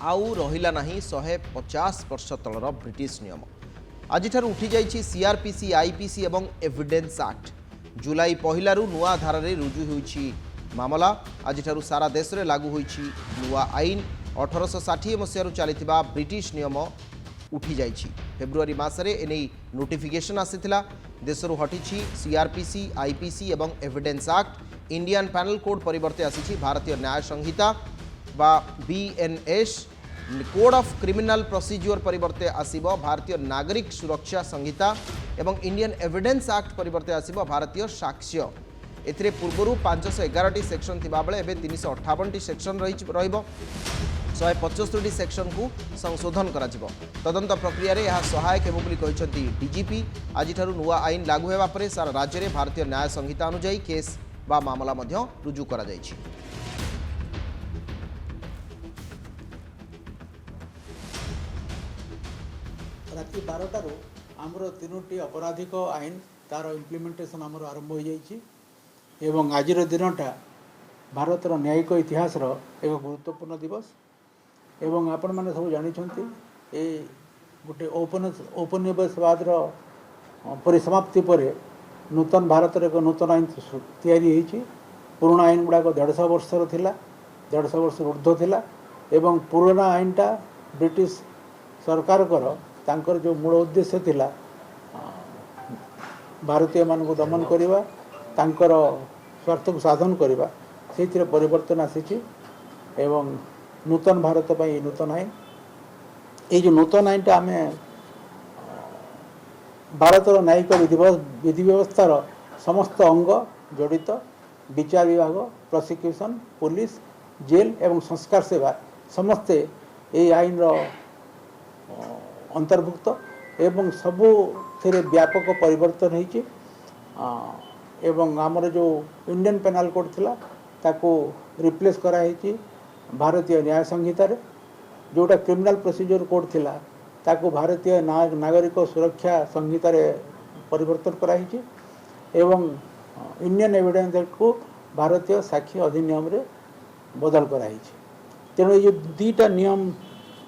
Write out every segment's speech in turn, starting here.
आउ रहिला नाही 150 वर्ष तलर ब्रिटिश नियम आज उठी जाइछि सीआरपीसी आईपीसी एवं एविडेंस एक्ट जुलाई पहिलारू नुआ धारा रे रुजु होइछि मामला आज सारा देश में लागू होइछि नुआ आईन 1860 मसीहारू चलीथिबा ब्रिटिश नियम उठी जाइछि फेब्रुआरी मासरे एनै नोटिफिकेशन आसीथिला देशरू हटिछि सीआरपीसी आईपीसी एवं evidence act Indian penal code परिवर्ते आसीछि भारतीय न्याय संहिता बा BNS code of criminal procedure परिवर्ते आसीबो भारतीय नागरिक सुरक्षा संहिता एवं इंडियन एविडेंस एक्ट परिवर्ते आसीबो भारतीय साक्ष्य एथिरे पूर्वरु 511 सेक्शन थिबा बेले एबे 358 सेक्शन रहिबो 175 सेक्शन को संशोधन करा जिवो तदंत प्रक्रिया रे यह सहायक हेबो बोली कहिसंती डीजीपी आज ठारू नुआ आईन लागू हेबा परे सारा राज्य रे भारतीय न्याय संहिता अनुसार केस बा मामला मध्य रुजु करा जाइछि। राति 12टारू आमर तीनोटी अपराधिक आईन तार इम्प्लीमेंटेशन आमर आरंभ हो जाइछि एवं आजिर दिनटा भारतर न्यायिक इतिहास एक गुरुत्वपूर्ण दिवस एवं आपण मैंने सब जानी ये गोटे औपनिवेशवाद परिसमाप्ति पर नूतन भारत एक नूतन आईन तैयारी पुराना आईन गुड़ाक 150 वर्षर थिला 150 वर्ष ऊर्ध्व थिला एवं पुराना आईनटा ब्रिटिश सरकार तांकर जो मूल उद्देश्य थिला भारतीय मानक दमन करवा तांकर स्वार्थ को साधन करवा से परिवर्तन आसी एवं नूतन भारत पर नूतन आईन ये जो नूतन आईनटा आम भारतर न्यायिक विधि व्यवस्थार समस्त अंग जड़ित विचार विभाग प्रोसिक्यूशन पुलिस जेल एवं संस्कार सेवा समस्ते ये आईन अंतर्भुक्त एवं सबू थे व्यापक परिवर्तन होती एवं आमर जो इंडियन पेनाल कोड थिला ताको रिप्लेस कराई भारतीय न्याय संहिता रे जोटा क्रिमिनल प्रोसीजर कोड थिला ताको भारतीय नागरिक सुरक्षा संहिता रे परिवर्तन कराई एवं इंडियन एविडेंस एक्ट को भारतीय साक्षी अधिनियम रे बदल कराई तेणु ये दुईटा नियम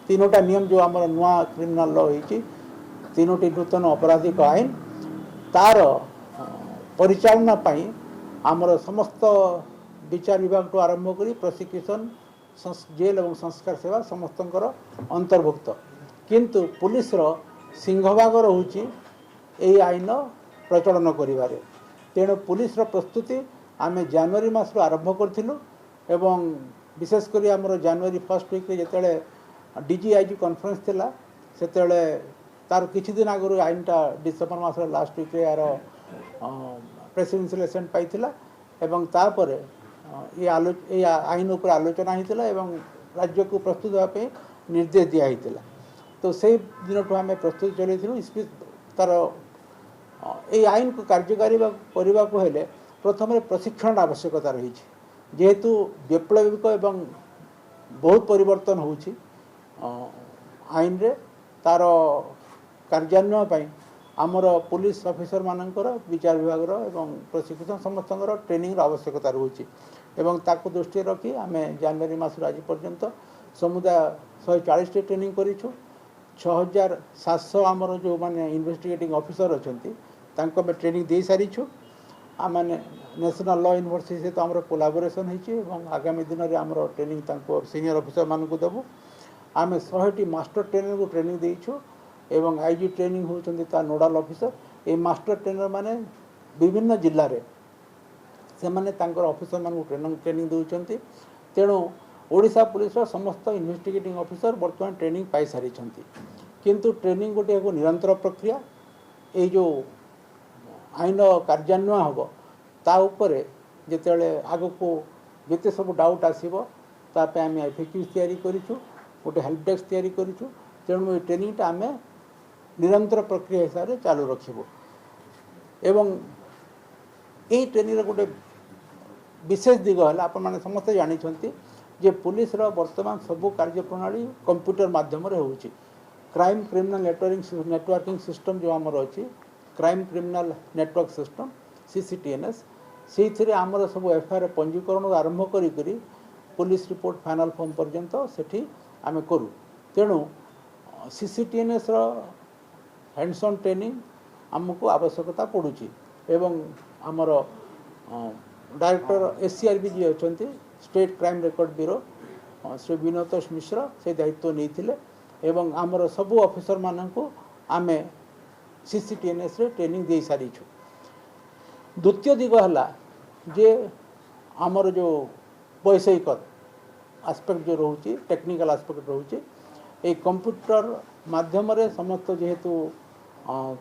तीनोटा नियम जो आमर नुआ क्रिमिनल लॉ होती तीनोटी नूतन आपराधिक आईन तार परिचालना पाई आमर समस्त विचार विभाग तो आरंभ करी प्रोसिक्यूशन जेल एवं संस्कार सेवा समस्त अंतर्भुक्त किंतु पुलिस सिंहभाग रोचे यही आईन प्रचलन करिवारे तेणु पुलिस प्रस्तुति आम जनवरी मास आरंभ करूँ एवं विशेषकर आमर जनवरी फर्स्ट वीक जिते डीजीआईजी कॉन्फ्रेंस थिला सेतेले तार किछि दिन आगु आईनटा डिसेम्बर मास लास्ट वीक यार प्रेसिडेंशियल एसेंट पाइथिला एवं तापर ये आईन उपर आलोचना होता एवं राज्य को प्रस्तुत होगापी निर्देश दिखाई तो से दिन ठूँ आम प्रस्तुत चलू तार ये आईन को कार्यकारी करने को हेले प्रथम प्रशिक्षण आवश्यकता रही जेहेतु विप्लविक एवं बहुत परिवर्तन होची आईन रे तार कार्यान्वयन आमर पुलिस ऑफिसर मानकर विचार विभाग एवं प्रशिक्षण समस्त ट्रेनिंग आवश्यकता रोचे एवं ताको दृष्टि रखी आम जनवरी मास आज पर्यंत समुदाय 140 ट्रेनिंग करूँ 6700 आमर जो माने इन्वेस्टिगेटिंग ऑफिसर अच्छा ट्रेनिंग दे सारीछु आम नेशनल लॉ यूनिवर्सिटी सहित आमर कोलाबोरेशन होती आगामी दिन में आमर ट्रेनिंग सीनियर ऑफिसर मानक देवु आम 100 मास्टर ट्रेनर को ट्रेनिंग देइछु एवं आईजी ट्रेनिंग होती नोडाल ऑफिसर ये मास्टर ट्रेनर माने विभिन्न जिले में से माने तांकर ऑफिसर मान ट्रेनिंग दौरान तेणु ओडिशा पुलिस समस्त इन्वेस्टिगेटिंग ऑफिसर बर्तमान ट्रेनिंग पाई सारी किंतु ट्रेनिंग गोटे एक निरंतर प्रक्रिया ये जो आईन कार्यान्वयन हम ता उपरे जिते आग को जिते सब डाउट आसो ताप आम एफएक्यूज तैयारी करूँ गोटे हेल्प डेस्क तैयारी करूँ तेणु ये ट्रेनिंगटा आम निरंतर प्रक्रिया हिसाब से चालू रखिबो एवं यही ट्रेनिंग गोटे विशेष दिग है आपण मैंने समस्ते जानते जे पुलिस वर्तमान सबू कार्यप्रणाली कंप्यूटर माध्यम होची क्राइम क्रिमिनल नेटवर्किंग सिस्टम जो आमर अच्छी crime criminal network system CCTNS से आमर सब एफआईआर पंजीकरण आरंभ करी पुलिस रिपोर्ट फाइनल फॉर्म पर्यंत सेठी आम करूँ तेणु CCTNS हैंड्स ऑन ट्रेनिंग आमको आवश्यकता पड़ुची एवं आमर डायरेक्टर SCRB जी अच्छा state crime record bureau Shri Vinotosh Mishra से दायित्व नहीं एवं आमर सबू ऑफिसर मानू आम CCTNS रे ट्रेनिंग दे सारी। द्वितीय दिग है जे आमर जो वैषयिक आस्पेक्ट जो रोचे टेक्निकल आस्पेक्ट रोचे ये कंप्यूटर माध्यम समस्त जेहेतु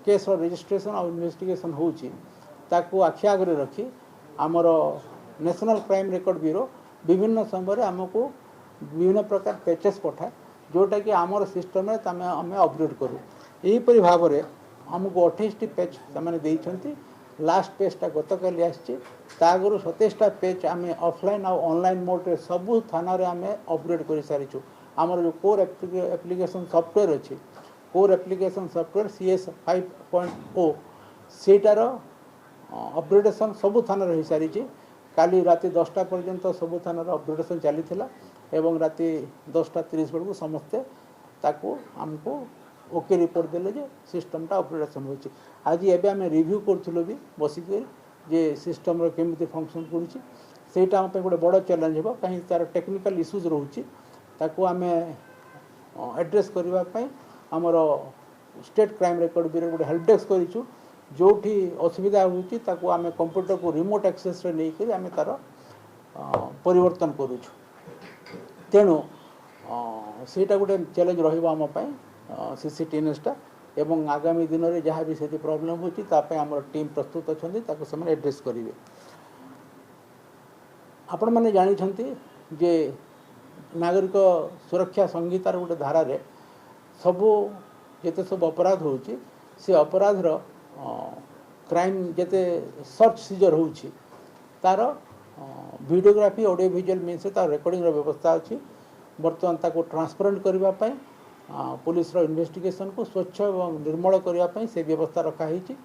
केस रजिस्ट्रेशन और इन्वेस्टिगेशन होची ताकू आखि आगे रखी आमर नेशनल क्राइम रिकॉर्ड ब्यूरो विभिन्न समय आमको विभिन्न प्रकार पैचेस पठाए जोटा कि आमर सिस्टम आम अपडेट करूँ यहीपरि भाव में आमको 28टी पेज से लास्ट पेजटा गतकाली आगुरी 27टा पेज आम ऑफलाइन और ऑनलाइन मोड सबू थाना आम अपग्रेड कर सारीचु। आमर जो कोर एप्लिकेशन सॉफ्टवेयर अच्छी कोर एप्लिकेशन सॉफ्टवेयर CS 5.0 सेटार अपग्रेडेशन सबू थाना हो सारी। काली राति 10टा पर्यंत सबू थाना अपग्रेडेशन चली एवं राति 10:30 बेलू समस्ते ताकू आमको ओके रिपोर्ट देले जे सिस्टमटा अपग्रेडेशन होची। आज एबे आम रिव्यू करूँ भी बसिक जे सिस्टम केमी फंक्शन करुँची सेटा आम गोटे बड़ चैलेंज हो कहीं तार टेक्निकल इश्यूज रोचे ताकू आम एड्रेस करने आमर स्टेट क्राइम रिकॉर्ड ब्यूरो गोटे हेल्प डेस्क करूँ जो असुविधा होची आम कंप्यूटर को रिमोट एक्सेस रे नहीं आम तार परिवर्तन करूँ तेणु सेटा गोटे चैलेंज रम CCTNS टा एवं आगामी दिन में जहाँ भी से प्रॉब्लम होची आमर टीम प्रस्तुत अच्छा से एड्रेस करेंगे। आपण मैंने जानी जे नागरिक सुरक्षा संहितार गोटे धारा रे सबू जिते सब अपराध होची से अपराधर क्राइम जिते सर्च सीजर होची तार वीडियोग्राफी ऑडियो विजुअल मीन्स तार रेकर्डिंग व्यवस्था अच्छी बर्तमान ताको ट्रांसपेरेंट करने पुलिस इन्वेस्टिगेशन को स्वच्छ और निर्मल करने से व्यवस्था रखाही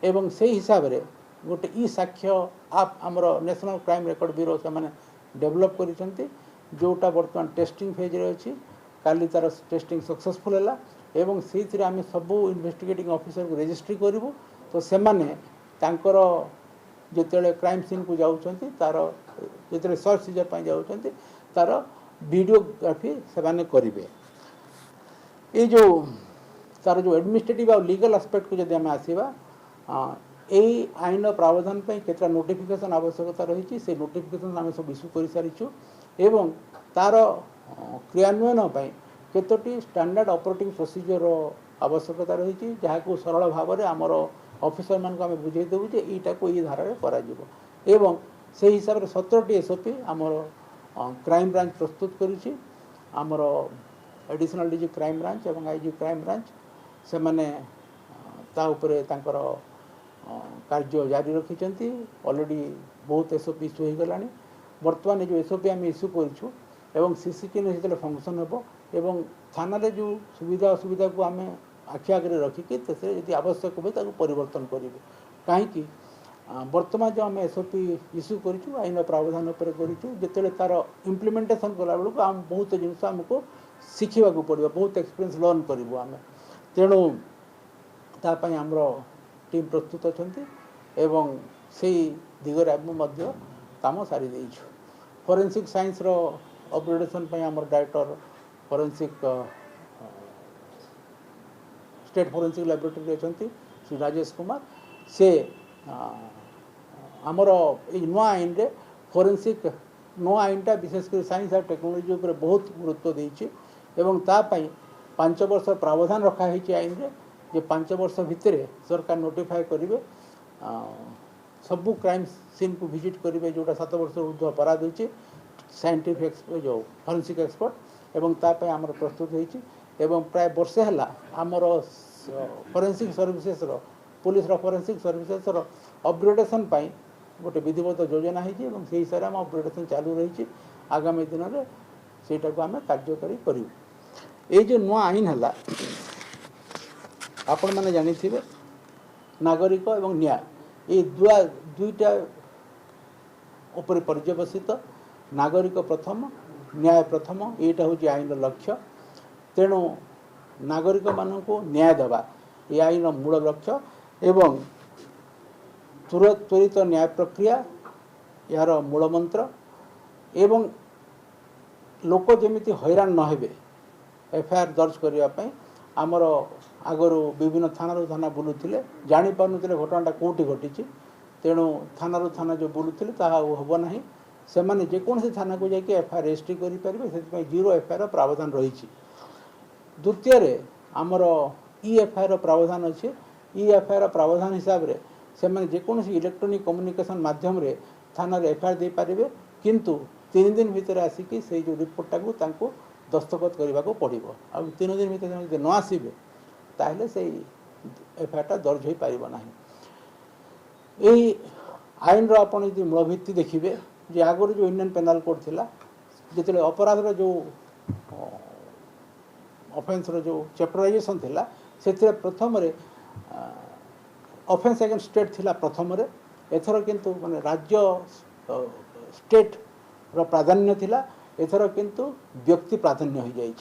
एवं से हिसाब रे गोटे ई साक्ष्य आप आमर नेशनल क्राइम रिकॉर्ड ब्यूरो से मैंने डेवलप कर जोटा बर्तमान टेस्टिंग फेज रे अच्छी काली तार टेस्टिंग सक्सेसफुल है एवं से आम सबू इन्वेस्टिगेटिंग ऑफिसर को रजिस्ट्री करूँ तो से जिते क्राइम सीन को जाऊँच तार जिते सर्च सीजर जाऊँच तार वीडियोग्राफी से करेंगे। ये जो तार जो एडमिनिस्ट्रेटिव और लीगल आस्पेक्ट को जब आम आसवा यही आईन प्रावधान केतटा नोटिफिकेशन आवश्यकता रही से नोटिफिकेशन आम सब इश्यू कर सारीचु एवं तार क्रियान्वयन केतोटी स्टैंडर्ड ऑपरेटिंग प्रोसीजर आवश्यकता रही जहाँ को सरल भाव में आमर ऑफिसर मान आम बुझे देवु जे यीटा को ये धारा करा एवं से हिसाब से 17टी SOP आमर क्राइम ब्रांच प्रस्तुत करुच्ची आमर एडिशनल DG क्राइम ब्रांच एवं IG क्राइम ब्रांच से माने ता उपरे तांकर कार्य जारी रखिंट ऑलरेडी बहुत SOP इश्यू हो गला बर्तमान जो SOP आम इश्यू करूँ एवं CCTNS जो फंक्शन हो एवं थाना रे जो सुविधा असुविधा को आम आखि आगे रखिकी यदि आवश्यक हुए ताको परिवर्तन करेंगे कहीं बर्तमान जो आम SOP इश्यू करूँ आईन प्रावधान पर करूँ जिते तार इम्प्लीमेंटेशन कला बेलू आम बहुत जिनस आमको शिखा पड़ो बहुत एक्सपीरियंस लर्न करूँ आम तेणु तापाई आमर टीम प्रस्तुत अच्छा एवं से दिगरे आम काम सारी देचु। फोरेंसिक साइंस अपग्रेडेशन आमर director forensic state forensic laboratory अच्छा श्री राजेश कुमार से आमर ये नुआ आईन रे फोरेंसिक नुआ आईनटा विशेषकर साइंस और टेक्नोलोजी उपर बहुत गुरुत्व देइछि एवं तापाई 5 वर्ष प्रावधान रखाही आईन रे जे 5 वर्ष भितर सरकार नोटिफाई करेंगे सबू क्राइम सीन को विजिट करेंगे जोटा 7 वर्ष ऊर्ध्व अपराध होची साइंटिफिक जो फोरेंसिक एक्सपर्ट एवं तापाई आमर प्रस्तुत होइछि एवं प्राय वर्षे है आमर forensic services police forensic services upgradation गोटे विधिवत योजना है से हिसाब से आम अपग्रेडेशन चालू रही आगामी दिन में सेटा को आम कार्यकारी करूँ। ये जो नुआ आईन है आपण मैंने जानी नागरिक एवं न्याय ये दुईटा ऊपर पर्यवसित नागरिक प्रथम न्याय प्रथम यहाँ हूँ आईन लक्ष्य तेणु नागरिक मानक न्याय देवा ये आईन मूल लक्ष्य एवं त्वरित न्याय प्रक्रिया यार मूल मंत्र एवं लोक जमी हैरान न हेबे एफआईआर दर्ज करने आमर आगर विभिन्न थाना थाना बुलूले जापारे घटनाटा कौटी घटी तेणु थाना थाना जो बुलूले हम ना से मैंने जेकोसी थाना को जाकि एफआईआर रजिस्ट्री करेंगे से जीरो एफआईआर प्रावधान रही। द्वितीय आमर इ एफआईआर प्रावधान अच्छे इ एफआईआर प्रावधान हिसाब से से जेकोसी इलेक्ट्रोनिक कम्युनिकेशन माध्यम रे थाना एफआईआर दे पारे किंतु 3 दिन भितर आसिकी से जो रिपोर्टा को दस्तखत करने को पड़ो आ 3 दिन भितर न आसबे ताहले से एफआईआर दर्ज हो पारना। यही आईन रपण जो मूलभित्ति देखिए जे आगुरी जो इंडियन पेनाल कोड थिला जिते अपराधर जो ऑफेंस रो जो चैप्टराइजेशन थिला से प्रथम ऑफेंस अगेंस्ट स्टेट थिला प्रथम एथर किंतु माने राज्य स्टेट रो प्राधान्य थिला एथर किंतु व्यक्ति प्राधान्य हो जाइए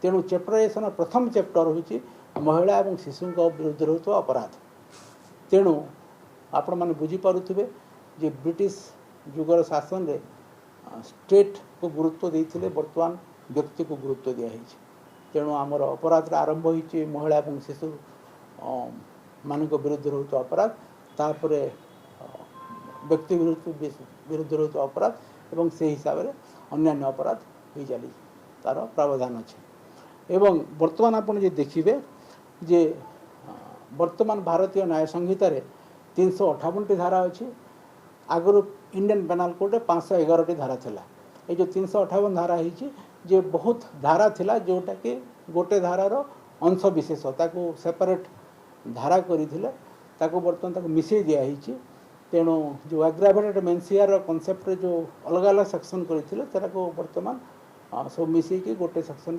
तेणु चैप्टराइजेशन प्रथम चैप्टर होची महिला और शिशु विरुद्ध होता अपराध। तेणु आपण मैंने बुझीपे जे ब्रिटिश जुगर शासन रे स्टेट को गुरुत्व देते बर्तमान व्यक्ति को गुरुत्व दिखाई तेणु आमर अपराध आरंभ होती महिला और शिशु मान विरुद्ध होता अपराध तापर व्यक्ति विरुद्ध होता अपराध एवं से हिसाब से अन्य अपराध हो चली तार प्रावधान अच्छे एवं बर्तमान आप देखिए जे वर्तमान भारतीय न्याय संहिता 358 धारा अच्छी आगुरी इंडियन पेनाल कोड 511 धारा थिला ये जो 358 धारा है बहुत धारा थिला जोटा कि गोटे धारार अंश विशेष ताको सेपरेट धारा करते बर्तमान मिसई दिखाई तेणु जो एग्रावेटेड मेनसियर कनसेप्ट जो अलग अलग सेक्शन करते बर्तमान सब मिसईकी गोटे सेक्शन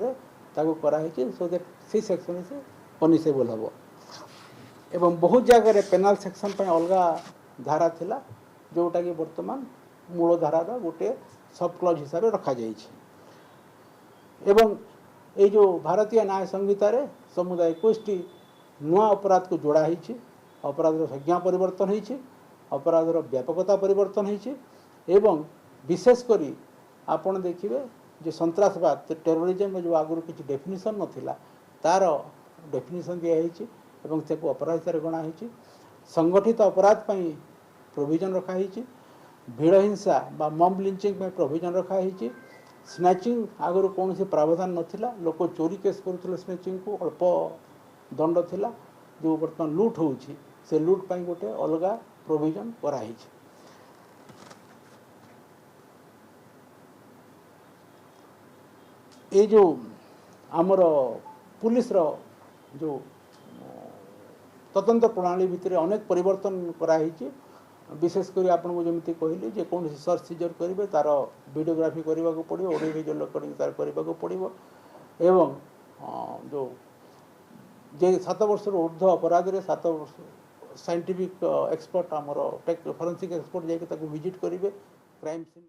कराई सो दैट से सेक्शन से पनिसेबल हम एवं बहुत जगह पेनाल सेक्शन पर अलग धारा थिला जोटा कि बर्तमान मूल धारार गोटे सब क्लज हिसाब से रखा जाइए एवं ये जो भारतीय न्याय संहिता समुदाय 21 नुआ अपराध को जोड़ाई अपराधर संज्ञा परिवर्तन होती अपराधर व्यापकता परिवर्तन होती एवं विशेषकर आपण देखिए जो सन्त्रासवाद टेरोरिज्म जो आगुरी किसी डेफिनिशन नथिला तार डेफिनिशन दिखाई एवं से अपराध हिसाब से गणाई संगठित अपराध पर प्रोविजन रखाई भीड़ हिंसा बा मॉब लिंचिंग में प्रोविजन रखाई स्नैचिंग आगुरी कौन से प्रावधान नथिला लोक चोरी केस करुले स्नैचिंग को अल्प दंड थिला जो बर्तमान लुट होउछि से लुट पर गोटे अलग प्रोविजन कराई। ये जो आमर पुलिस रो जो तदंत प्रणाली भितर अनेक परिवर्तन कराई विशेषकर आपको जमी कहली जे कौन सर्च सीजर करेंगे तार वीडियोग्राफी करने को पड़ो ऑडियो विजुअल रिकॉर्डिंग तार करने को पड़ो एवं जो जे 7 वर्ष ऊर्ध्व अपराध रे 7 वर्ष साइंटिफिक एक्सपर्ट आमर फॉरेंसिक एक्सपर्ट जाकि विजिट करेंगे क्राइम सीन